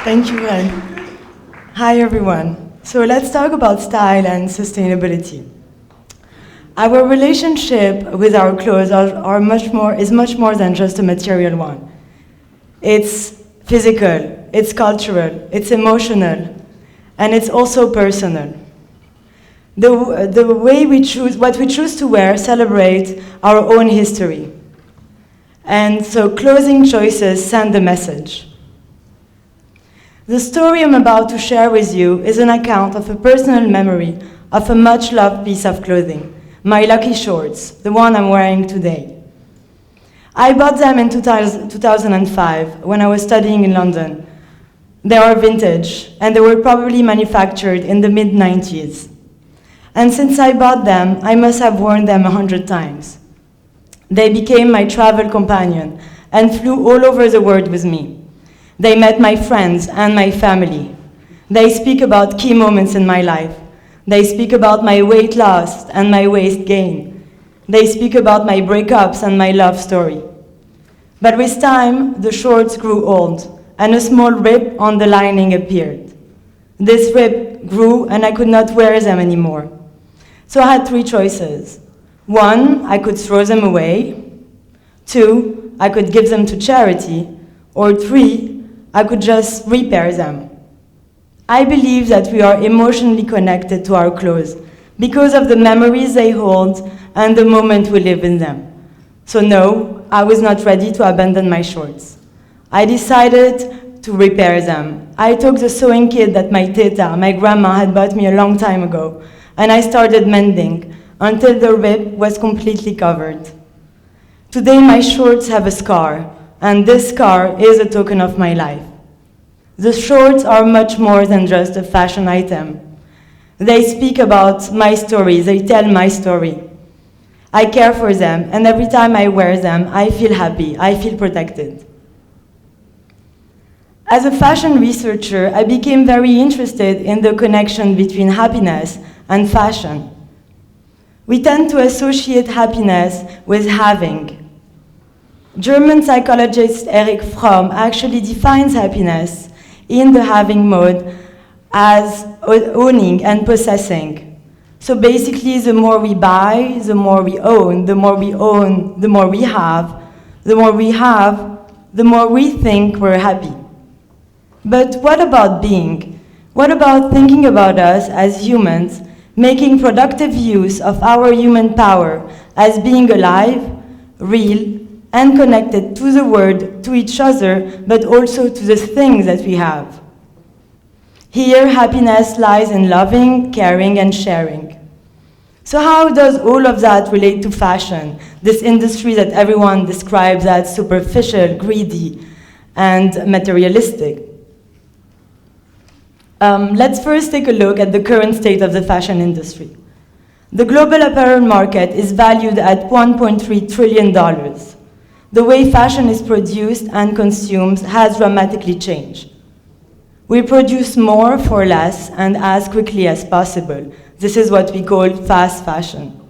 Thank you, Ren. Hi, everyone. So let's talk about style and sustainability. Our relationship with our clothes is much more than just a material one. It's physical, it's cultural, it's emotional, and it's also personal. The way what we choose to wear celebrates our own history. And so clothing choices send a message. The story I'm about to share with you is an account of a personal memory of a much-loved piece of clothing, my lucky shorts, the one I'm wearing today. I bought them in 2005 when I was studying in London. They are vintage, and they were probably manufactured in the mid-90s. And since I bought them, I must have worn them 100 times. They became my travel companion and flew all over the world with me. They met my friends and my family. They speak about key moments in my life. They speak about my weight loss and my weight gain. They speak about my breakups and my love story. But with time, the shorts grew old, and a small rip on the lining appeared. This rip grew, and I could not wear them anymore. So I had three choices. One, I could throw them away. Two, I could give them to charity. Or three, I could just repair them. I believe that we are emotionally connected to our clothes because of the memories they hold and the moment we live in them. So no, I was not ready to abandon my shorts. I decided to repair them. I took the sewing kit that my teta, my grandma, had bought me a long time ago, and I started mending until the rip was completely covered. Today my shorts have a scar, and this scar is a token of my life. The shorts are much more than just a fashion item. They speak about my story, they tell my story. I care for them, and every time I wear them, I feel happy, I feel protected. As a fashion researcher, I became very interested in the connection between happiness and fashion. We tend to associate happiness with having. German psychologist Erich Fromm actually defines happiness in the having mode as owning and possessing. So basically, the more we buy, the more we own, the more we own, the more we have, the more we have, the more we think we're happy. But what about being? What about thinking about us as humans, making productive use of our human power as being alive, real, and connected to the world, to each other, but also to the things that we have? Here, happiness lies in loving, caring, and sharing. So how does all of that relate to fashion, this industry that everyone describes as superficial, greedy, and materialistic? Let's first take a look at the current state of the fashion industry. The global apparel market is valued at $1.3 trillion. The way fashion is produced and consumed has dramatically changed. We produce more for less and as quickly as possible. This is what we call fast fashion.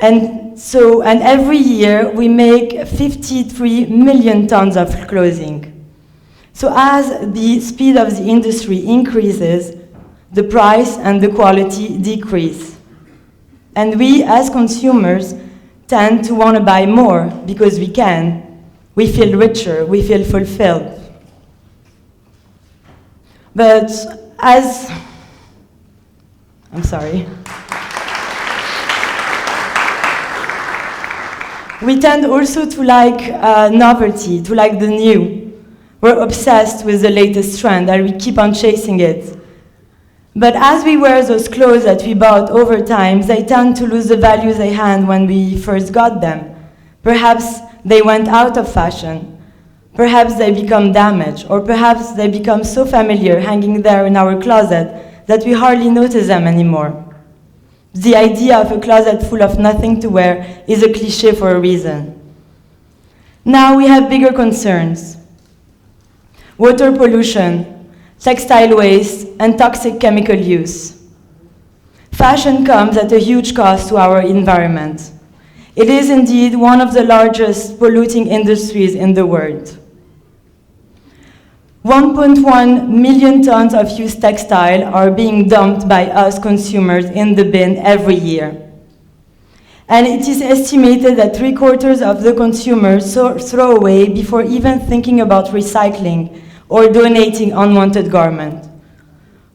And every year we make 53 million tons of clothing. So as the speed of the industry increases, the price and the quality decrease. And we, as consumers, tend to want to buy more because we can. We feel richer, we feel fulfilled. But we tend also to like novelty, to like the new. We're obsessed with the latest trend and we keep on chasing it. But as we wear those clothes that we bought over time, they tend to lose the value they had when we first got them. Perhaps they went out of fashion. Perhaps they become damaged, or perhaps they become so familiar hanging there in our closet that we hardly notice them anymore. The idea of a closet full of nothing to wear is a cliché for a reason. Now we have bigger concerns. Water pollution, textile waste, and toxic chemical use. Fashion comes at a huge cost to our environment. It is indeed one of the largest polluting industries in the world. 1.1 million tons of used textile are being dumped by us consumers in the bin every year. And it is estimated that 3/4 of the consumers throw away before even thinking about recycling or donating unwanted garments.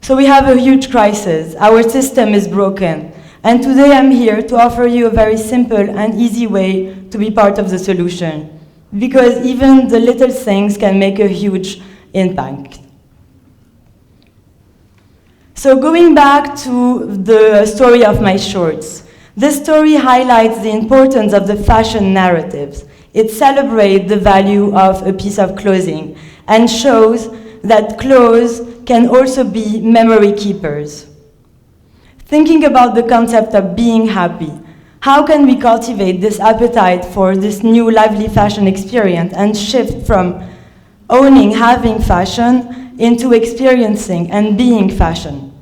So we have a huge crisis. Our system is broken. And today I'm here to offer you a very simple and easy way to be part of the solution. Because even the little things can make a huge impact. So going back to the story of my shorts, this story highlights the importance of the fashion narratives. It celebrates the value of a piece of clothing and shows that clothes can also be memory keepers. Thinking about the concept of being happy, how can we cultivate this appetite for this new lively fashion experience and shift from owning, having fashion into experiencing and being fashion?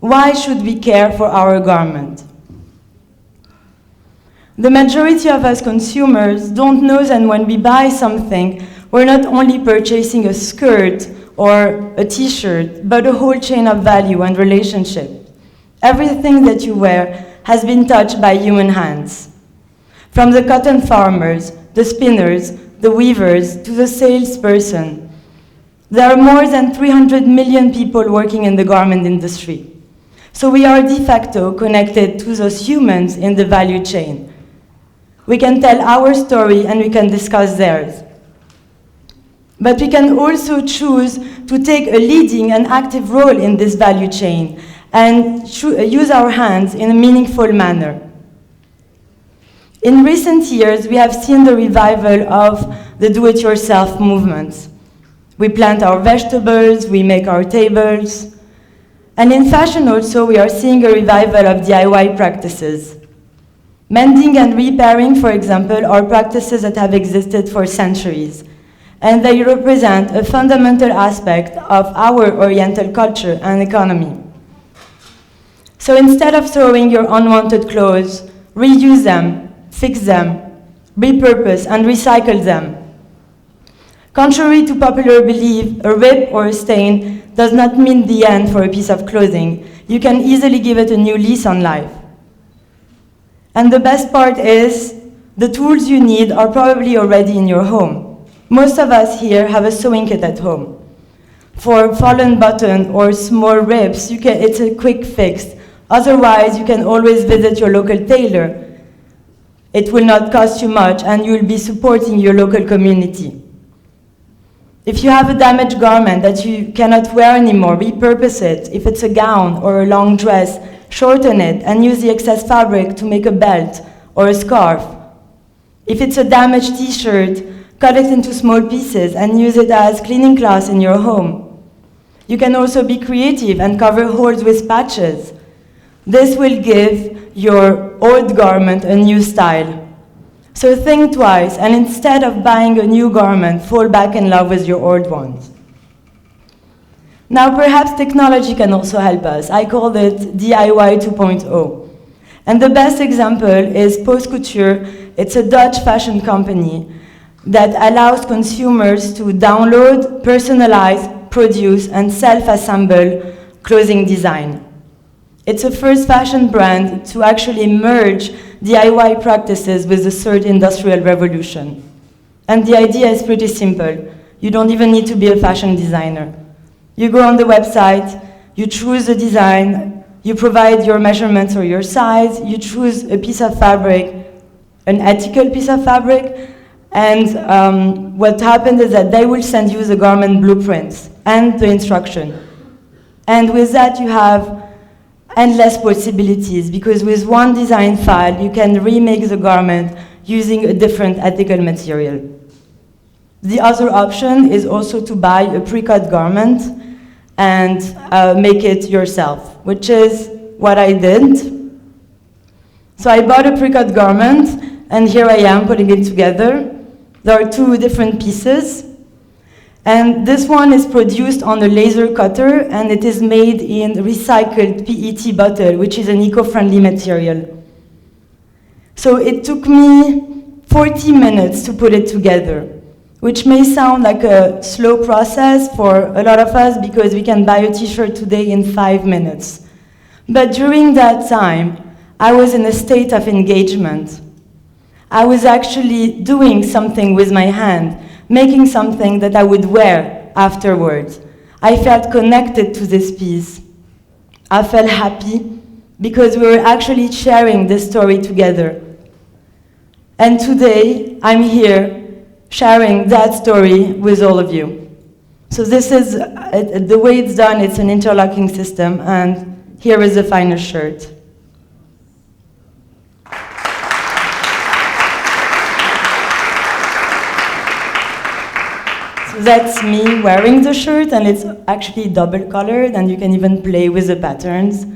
Why should we care for our garment? The majority of us consumers don't know that when we buy something, we're not only purchasing a skirt or a t-shirt, but a whole chain of value and relationship. Everything that you wear has been touched by human hands. From the cotton farmers, the spinners, the weavers, to the salesperson. There are more than 300 million people working in the garment industry. So we are de facto connected to those humans in the value chain. We can tell our story and we can discuss theirs. But we can also choose to take a leading and active role in this value chain and use our hands in a meaningful manner. In recent years, we have seen the revival of the do-it-yourself movement. We plant our vegetables, we make our tables. And in fashion also, we are seeing a revival of DIY practices. Mending and repairing, for example, are practices that have existed for centuries. And they represent a fundamental aspect of our Oriental culture and economy. So instead of throwing your unwanted clothes, reuse them, fix them, repurpose, and recycle them. Contrary to popular belief, a rip or a stain does not mean the end for a piece of clothing. You can easily give it a new lease on life. And the best part is, the tools you need are probably already in your home. Most of us here have a sewing kit at home. For fallen button or small rips, it's a quick fix. Otherwise, you can always visit your local tailor. It will not cost you much, and you will be supporting your local community. If you have a damaged garment that you cannot wear anymore, repurpose it. If it's a gown or a long dress, shorten it and use the excess fabric to make a belt or a scarf. If it's a damaged t-shirt, cut it into small pieces and use it as cleaning cloth in your home. You can also be creative and cover holes with patches. This will give your old garment a new style. So think twice, and instead of buying a new garment, fall back in love with your old ones. Now, perhaps technology can also help us. I call it DIY 2.0. And the best example is Post Couture. It's a Dutch fashion company that allows consumers to download, personalize, produce, and self-assemble clothing design. It's the first fashion brand to actually merge DIY practices with the third industrial revolution. And the idea is pretty simple. You don't even need to be a fashion designer. You go on the website, you choose the design, you provide your measurements or your size, you choose a piece of fabric, an ethical piece of fabric, and what happens is that they will send you the garment blueprints and the instruction. And with that, you have endless possibilities, because with one design file, you can remake the garment using a different ethical material. The other option is also to buy a pre-cut garment and make it yourself, which is what I did. So I bought a pre-cut garment, and here I am putting it together. There are two different pieces. And this one is produced on a laser cutter, and it is made in recycled PET bottle, which is an eco-friendly material. So it took me 40 minutes to put it together. which may sound like a slow process for a lot of us because we can buy a t-shirt today in 5 minutes. But during that time, I was in a state of engagement. I was actually doing something with my hand, making something that I would wear afterwards. I felt connected to this piece. I felt happy because we were actually sharing this story together. And today, I'm here sharing that story with all of you. So this is, the way it's done, it's an interlocking system, and here is the final shirt. So that's me wearing the shirt, and it's actually double-colored, and you can even play with the patterns.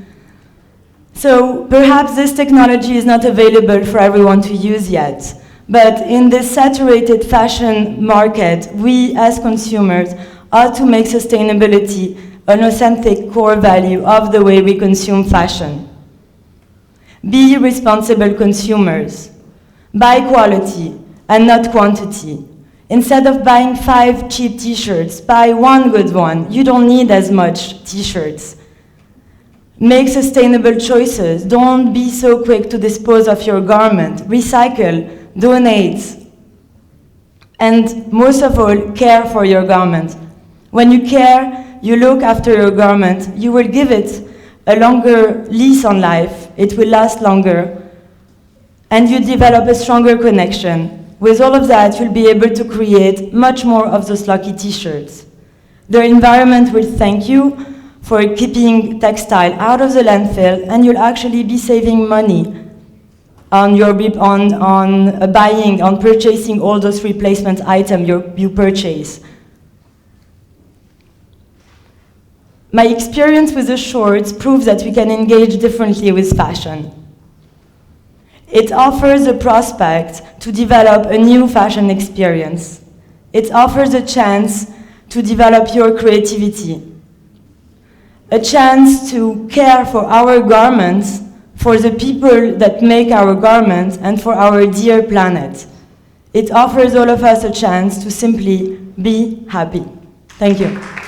So perhaps this technology is not available for everyone to use yet, but in this saturated fashion market, we as consumers ought to make sustainability an authentic core value of the way we consume fashion. Be responsible consumers. Buy quality and not quantity. Instead of buying 5 cheap t-shirts, buy 1 good one. You don't need as much t-shirts. Make sustainable choices. Don't be so quick to dispose of your garment. Recycle, donate, and most of all, care for your garment. When you care, you look after your garment, you will give it a longer lease on life. It will last longer, and you develop a stronger connection. With all of that, you'll be able to create much more of those lucky t-shirts. The environment will thank you for keeping textile out of the landfill, and you'll actually be saving money on purchasing all those replacement items you purchase. My experience with the shorts proves that we can engage differently with fashion. It offers a prospect to develop a new fashion experience. It offers a chance to develop your creativity, a chance to care for our garments, for the people that make our garments, and for our dear planet. It offers all of us a chance to simply be happy. Thank you.